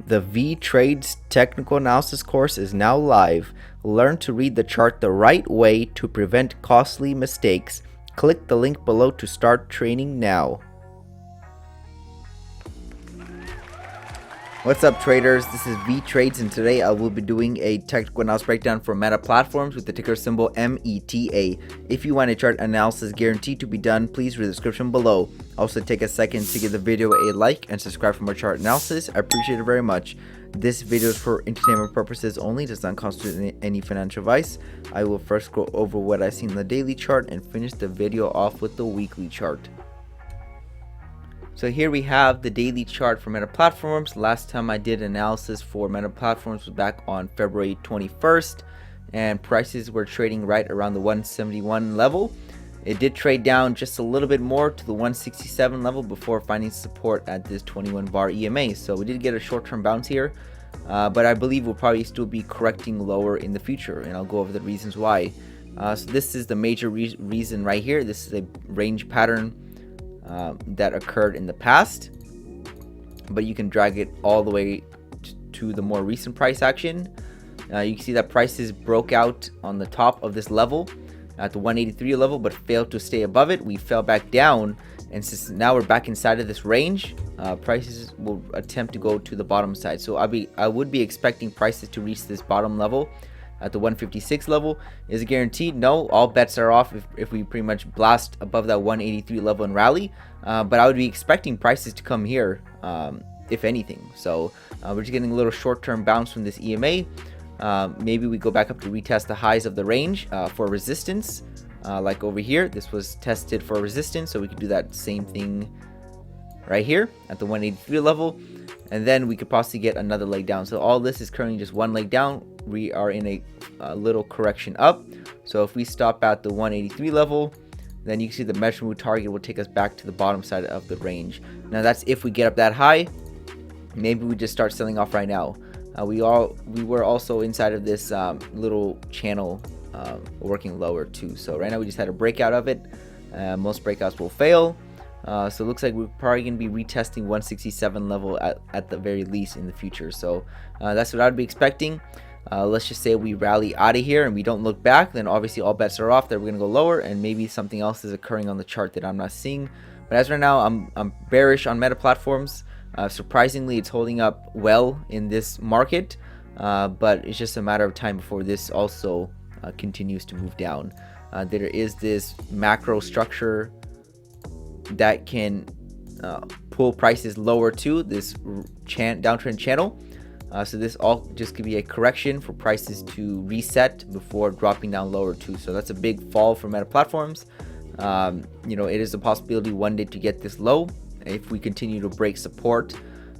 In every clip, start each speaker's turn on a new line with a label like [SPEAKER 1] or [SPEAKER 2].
[SPEAKER 1] The Vee Trades technical analysis course is now live. Learn to read the chart the right way to prevent costly mistakes. Click the link below to start training now. What's up, traders? This is Vee Trades, and today I will be doing a technical analysis breakdown for Meta platforms with the ticker symbol META. If you want a chart analysis guaranteed to be done, please read the description below. Also, take a second to give the video a like and subscribe for more chart analysis. I appreciate it very much. This video is for entertainment purposes only, does not constitute any financial advice. I will first go over what I've seen in the daily chart and finish the video off with the weekly chart. So here we have the daily chart for Meta platforms. Last time I did analysis for Meta platforms was back on February 21st, and prices were trading right around the 171 level. It did trade down just a little bit more to the 167 level before finding support at this 21 bar EMA. So we did get a short-term bounce here, but I believe we'll probably still be correcting lower in the future, and I'll go over the reasons why. So this is the major reason right here. This is a range pattern that occurred in the past, but you can drag it all the way to the more recent price action. You can see that prices broke out on the top of this level at the 183 level, but failed to stay above it. We fell back down, and since now we're back inside of this range, prices will attempt to go to the bottom side. So I would be expecting prices to reach this bottom level at the 156 level. Is it guaranteed? No, all bets are off if we pretty much blast above that 183 level and rally, but I would be expecting prices to come here, if anything. So we're just getting a little short-term bounce from this EMA. Maybe we go back up to retest the highs of the range for resistance, like over here. This was tested for resistance, so we could do that same thing right here at the 183 level, and then we could possibly get another leg down. So all this is currently just one leg down. We are in a little correction up. So if we stop at the 183 level, then you can see the measurement target will take us back to the bottom side of the range. Now that's if we get up that high. Maybe we just start selling off right now. We were also inside of this little channel working lower too. So right now we just had a breakout of it. Most breakouts will fail. So it looks like we're probably going to be retesting 167 level at the very least in the future. So that's what I'd be expecting. Let's just say we rally out of here and we don't look back, then obviously all bets are off that we're going to go lower, and maybe something else is occurring on the chart that I'm not seeing. But as right now, I'm bearish on Meta platforms. Surprisingly, it's holding up well in this market, but it's just a matter of time before this also continues to move down. There is this macro structure that can pull prices lower to this downtrend channel. So this all just could be a correction for prices to reset before dropping down lower too. So that's a big fall for Meta platforms. It is a possibility one day to get this low if we continue to break support.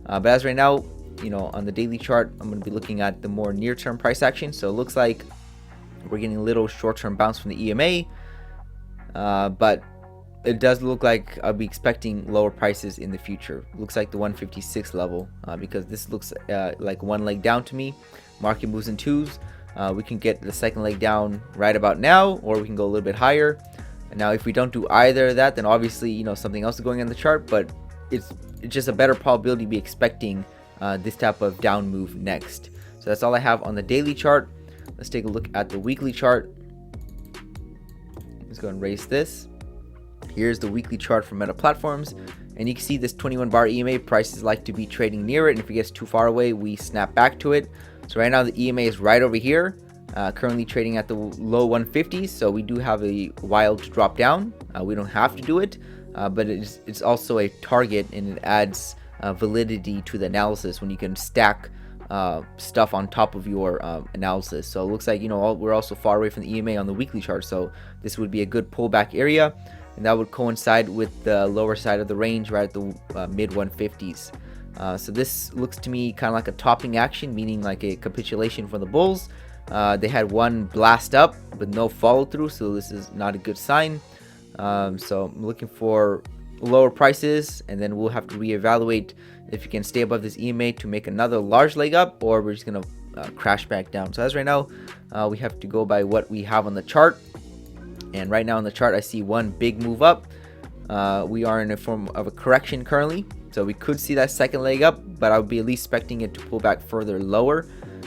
[SPEAKER 1] But as right now, on the daily chart, I'm going to be looking at the more near-term price action. So it looks like we're getting a little short-term bounce from the EMA, but it does look like I'll be expecting lower prices in the future. Looks like the 156 level, because this looks like one leg down to me. Market moves in twos. We can get the second leg down right about now, or we can go a little bit higher. And now if we don't do either of that, then obviously something else is going on the chart, but it's just a better probability to be expecting this type of down move next. So that's all I have on the daily chart. Let's take a look at the weekly chart. Let's go and raise this. Here's the weekly chart for Meta platforms, and you can see this 21 bar EMA. Prices like to be trading near it, and if it gets too far away, we snap back to it. So right now the EMA is right over here, currently trading at the low 150s. So we do have a while to drop down. We don't have to do it, but it's also a target, and it adds validity to the analysis when you can stack stuff on top of your analysis. So it looks like we're also far away from the EMA on the weekly chart, so this would be a good pullback area, and that would coincide with the lower side of the range right at the mid 150s. So this looks to me kind of like a topping action, meaning like a capitulation for the bulls. They had one blast up but no follow through, so this is not a good sign. So I'm looking for lower prices, and then we'll have to reevaluate if you can stay above this EMA to make another large leg up, or we're just gonna crash back down. So as right now, we have to go by what we have on the chart. And right now on the chart, I see one big move up. We are in a form of a correction currently. So we could see that second leg up, but I would be at least expecting it to pull back further lower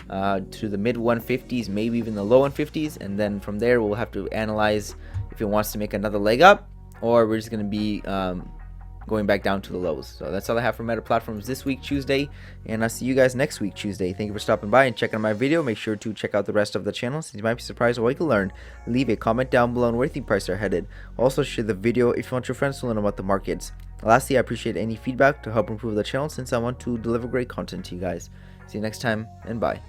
[SPEAKER 1] to the mid 150s, maybe even the low 150s, and then from there we'll have to analyze if it wants to make another leg up, or we're just going to be going back down to the lows. So that's all I have for Meta Platforms this week, Tuesday, and I'll see you guys next week, Tuesday. Thank you for stopping by and checking out my video. Make sure to check out the rest of the channel, since you might be surprised what you can learn. Leave a comment down below on where you think prices are headed. Also share the video if you want your friends to learn about the markets. Lastly, I appreciate any feedback to help improve the channel, since I want to deliver great content to you guys. See you next time, and bye.